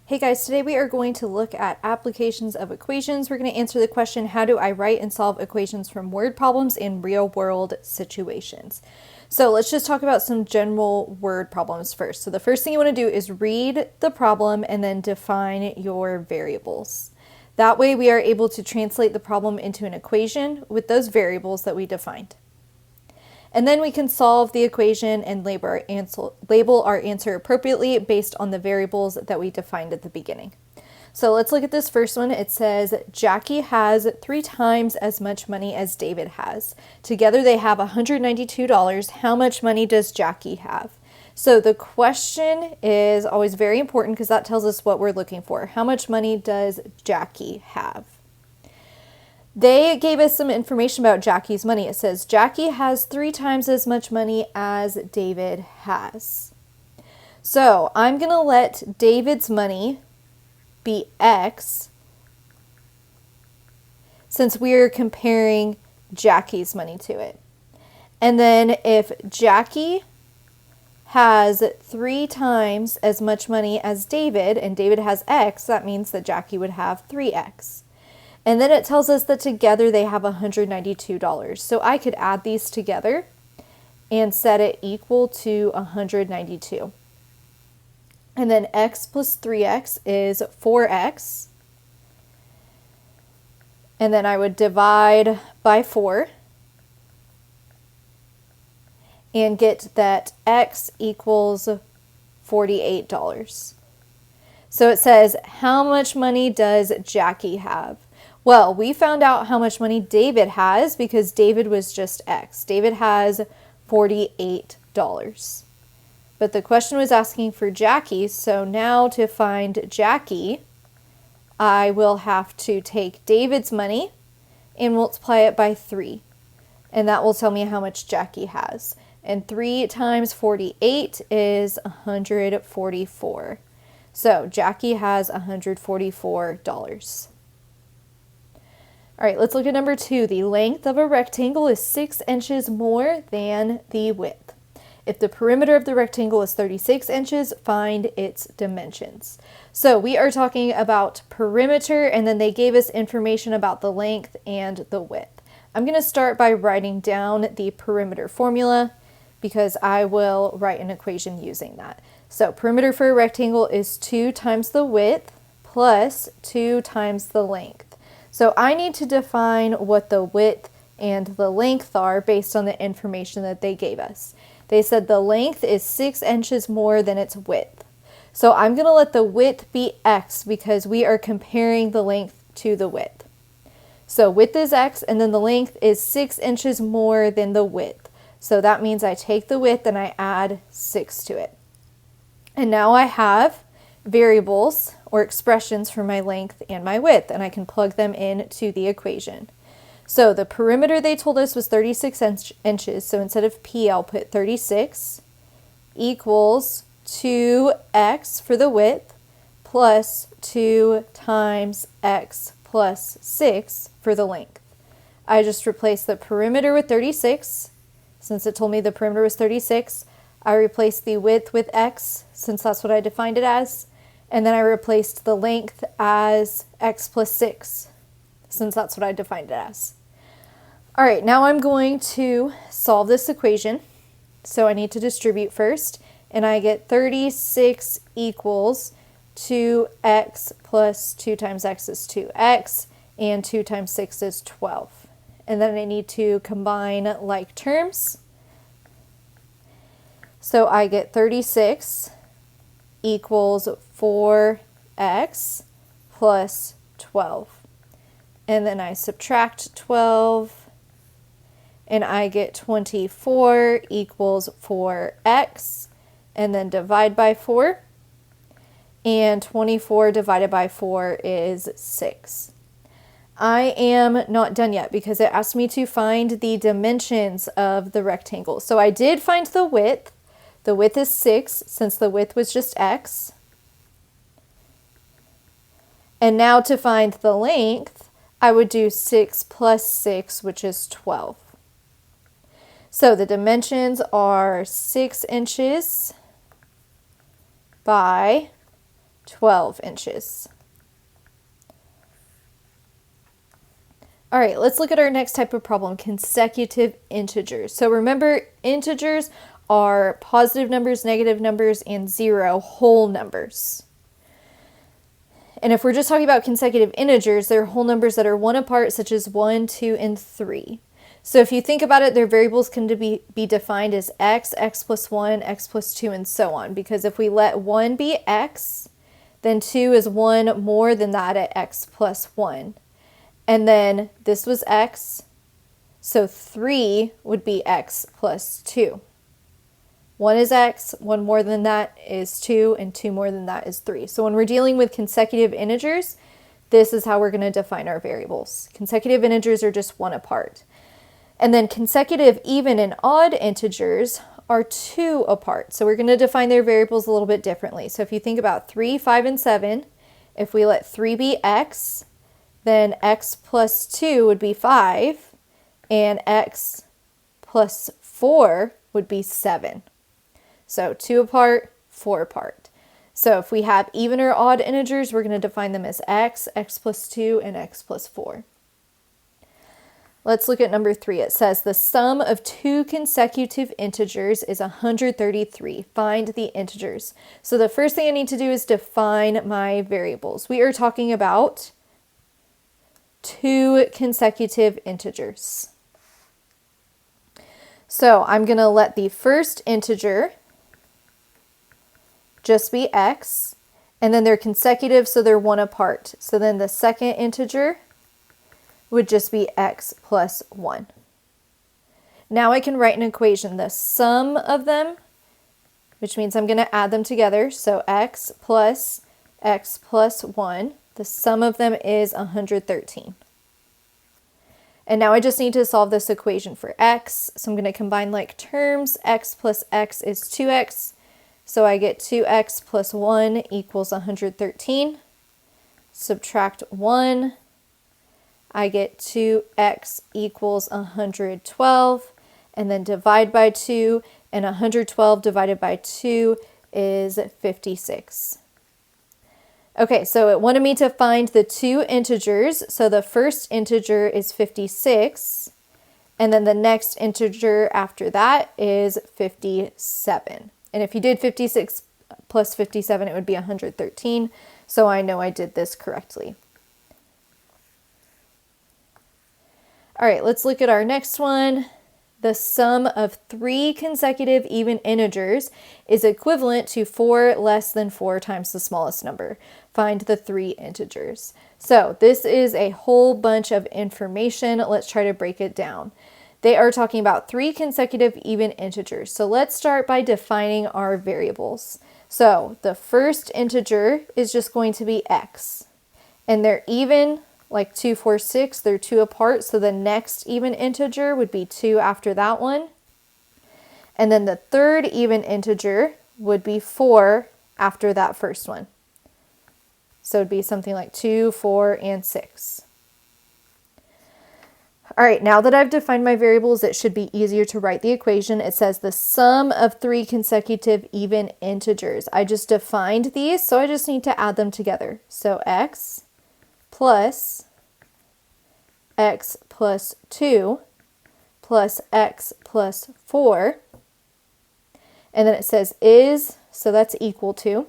Hey guys, today we are going to look at applications of equations. We're going to answer the question, how do I write and solve equations from word problems in real world situations? So let's just talk about some general word problems first. So the first thing you want to do is read the problem and then define your variables. That way we are able to translate the problem into an equation with those variables that we defined. And then we can solve the equation and label our answer appropriately based on the variables that we defined at the beginning. So let's look at this first one. It says Jackie has 3 times as much money as David has. Together they have $192. How much money does Jackie have? So the question is always very important because that tells us what we're looking for. How much money does Jackie have? They gave us some information about Jackie's money. It says Jackie has 3 times as much money as David has. So I'm going to let David's money be X since we're comparing Jackie's money to it. And then if Jackie has 3 times as much money as David and David has X, that means that Jackie would have 3X. And then it tells us that together they have $192. So I could add these together and set it equal to 192. And then X plus 3X is 4X. And then I would divide by 4 and get that X equals $48. So it says, how much money does Jackie have? Well, we found out how much money David has because David was just X. David has $48. But the question was asking for Jackie, so now to find Jackie, I will have to take David's money and multiply it by 3. And that will tell me how much Jackie has. And 3 times 48 is 144. So Jackie has $144. All right, let's look at number 2. The length of a rectangle is 6 inches more than the width. If the perimeter of the rectangle is 36 inches, find its dimensions. So we are talking about perimeter, and then they gave us information about the length and the width. I'm going to start by writing down the perimeter formula because I will write an equation using that. So perimeter for a rectangle is 2 times the width plus 2 times the length. So I need to define what the width and the length are based on the information that they gave us. They said the length is 6 inches more than its width. So I'm going to let the width be X because we are comparing the length to the width. So width is X and then the length is 6 inches more than the width. So that means I take the width and I add 6 to it. And now I have variables or expressions for my length and my width, and I can plug them into the equation. So the perimeter they told us was 36 inches, so instead of P, I'll put 36 equals 2x for the width plus 2 times x plus 6 for the length. I just replaced the perimeter with 36. Since it told me the perimeter was 36, I replaced the width with x, since that's what I defined it as. And then I replaced the length as x plus 6, since that's what I defined it as. All right, now I'm going to solve this equation. So I need to distribute first, and I get 36 equals 2x plus 2 times x is 2x, and 2 times 6 is 12. And then I need to combine like terms. So I get 36 equals 4x plus 12. And then I subtract 12 and I get 24 equals 4x and then divide by 4. And 24 divided by 4 is 6. I am not done yet because it asked me to find the dimensions of the rectangle. So I did find the width. The width is 6 since the width was just x. And now to find the length, I would do 6 plus 6, which is 12. So the dimensions are 6 inches by 12 inches. All right, let's look at our next type of problem, consecutive integers. So remember, integers are positive numbers, negative numbers, and 0 whole numbers. And if we're just talking about consecutive integers, they're whole numbers that are 1 apart, such as 1, 2, and 3. So if you think about it, their variables can be defined as x, x plus 1, x plus 2, and so on. Because if we let 1 be x, then 2 is 1 more than that at x plus 1. And then this was x, so 3 would be x plus 2. 1 is x, 1 more than that is 2, and 2 more than that is 3. So when we're dealing with consecutive integers, this is how we're going to define our variables. Consecutive integers are just 1 apart. And then consecutive even and odd integers are 2 apart. So we're going to define their variables a little bit differently. So if you think about 3, 5, and 7, if we let 3 be x, then x plus 2 would be 5, and x plus 4 would be 7. So 2 apart, 4 apart. So if we have even or odd integers, we're going to define them as x, x plus 2, and x plus 4. Let's look at number 3. It says the sum of 2 consecutive integers is 133. Find the integers. So the first thing I need to do is define my variables. We are talking about 2 consecutive integers. So I'm going to let the first integer just be x, and then they're consecutive, so they're 1 apart. So then the second integer would just be x plus 1. Now I can write an equation, the sum of them, which means I'm going to add them together. So x plus 1, the sum of them is 113. And now I just need to solve this equation for x. So I'm going to combine like terms. X plus x is 2x. So I get 2x plus 1 equals 113. Subtract 1. I get 2x equals 112. And then divide by 2. And 112 divided by 2 is 56. Okay, so it wanted me to find the 2 integers. So the first integer is 56, and then the next integer after that is 57. And if you did 56 plus 57, it would be 113. So I know I did this correctly. All right, let's look at our next one. The sum of 3 consecutive even integers is equivalent to 4 less than 4 times the smallest number. Find the 3 integers. So this is a whole bunch of information. Let's try to break it down. They are talking about 3 consecutive even integers. So let's start by defining our variables. So the first integer is just going to be x. And they're even, like 2, 4, 6, they're 2 apart. So the next even integer would be 2 after that one. And then the third even integer would be 4 after that first one. So it'd be something like 2, 4, and 6. All right, now that I've defined my variables, it should be easier to write the equation. It says the sum of 3 consecutive even integers. I just defined these, so I just need to add them together. So x plus x plus 2 plus x plus 4. And then it says is, so that's equal to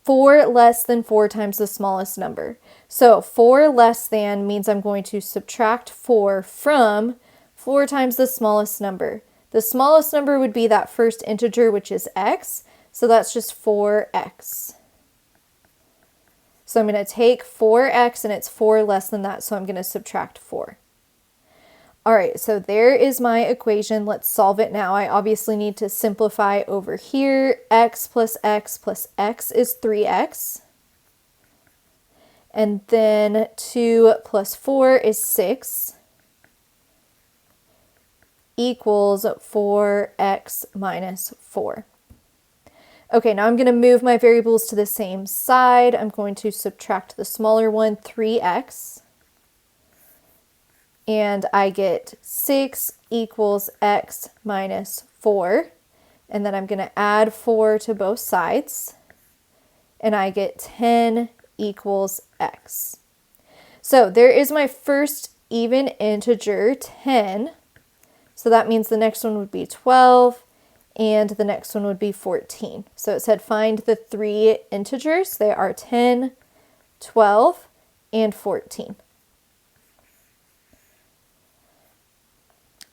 4 less than 4 times the smallest number. So 4 less than means I'm going to subtract 4 from 4 times the smallest number. The smallest number would be that first integer, which is x. So that's just 4x. So I'm going to take 4x and it's 4 less than that. So I'm going to subtract 4. All right, so there is my equation. Let's solve it now. I obviously need to simplify over here. X plus x is 3x. And then 2 plus 4 is 6 equals 4x minus 4. Okay, now I'm going to move my variables to the same side. I'm going to subtract the smaller one, 3x. And I get 6 equals x minus 4. And then I'm going to add 4 to both sides. and I get 10 equals x. So there is my first even integer, 10. So that means the next one would be 12, and the next one would be 14. So it said find the three integers. They are 10, 12, and 14.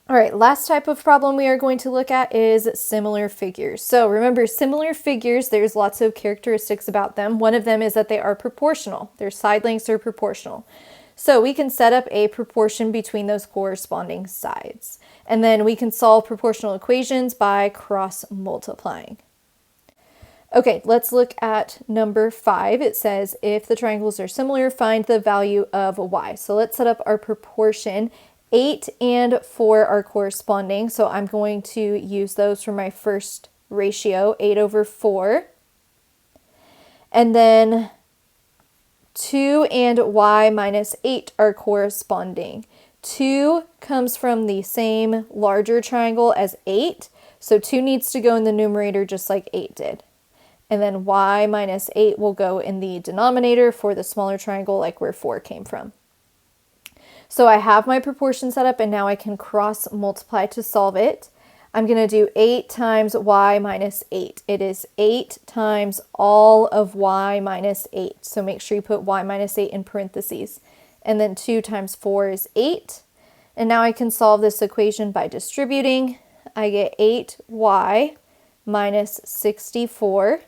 All right, last type of problem we are going to look at is similar figures. So remember, similar figures, there's lots of characteristics about them. One of them is that they are proportional. Their side lengths are proportional. So we can set up a proportion between those corresponding sides. And then we can solve proportional equations by cross multiplying. Okay, let's look at number 5. It says, if the triangles are similar, find the value of y. So let's set up our proportion. 8 and 4 are corresponding, so I'm going to use those for my first ratio, 8 over 4. And then 2 and y minus 8 are corresponding. 2 comes from the same larger triangle as 8, so 2 needs to go in the numerator just like 8 did. And then y minus 8 will go in the denominator for the smaller triangle, like where 4 came from. So I have my proportion set up, and now I can cross multiply to solve it. I'm going to do 8 times y minus 8. It is 8 times all of y minus 8. So make sure you put y minus 8 in parentheses. And then 2 times 4 is 8. And now I can solve this equation by distributing. I get 8y minus 64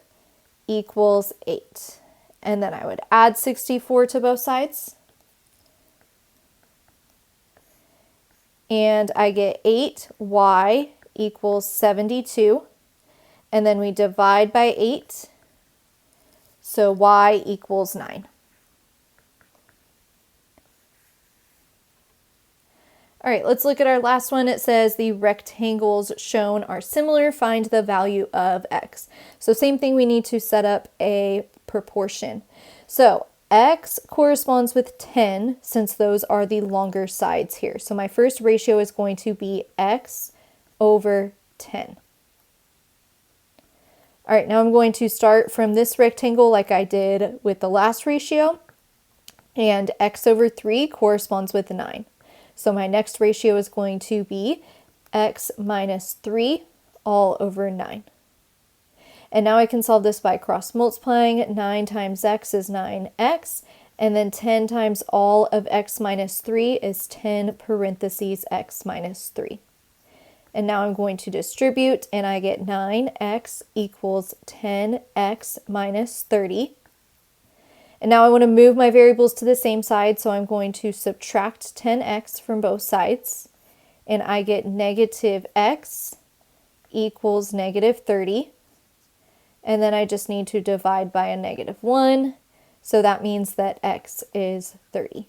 equals 8. And then I would add 64 to both sides. And I get 8y equals 72. And then we divide by 8. So y equals 9. All right, let's look at our last one. It says the rectangles shown are similar. Find the value of x. So same thing, we need to set up a proportion. So x corresponds with 10 since those are the longer sides here. So my first ratio is going to be x over 10. All right, now I'm going to start from this rectangle like I did with the last ratio, and x over 3 corresponds with 9. So my next ratio is going to be x minus 3 all over 9. And now I can solve this by cross multiplying. 9 times x is 9x, and then 10 times all of x minus 3 is 10 parentheses x minus 3. And now I'm going to distribute, and I get 9x equals 10x minus 30. And now I want to move my variables to the same side, so I'm going to subtract 10x from both sides, and I get negative x equals negative 30. And then I just need to divide by a negative 1, so that means that x is 30.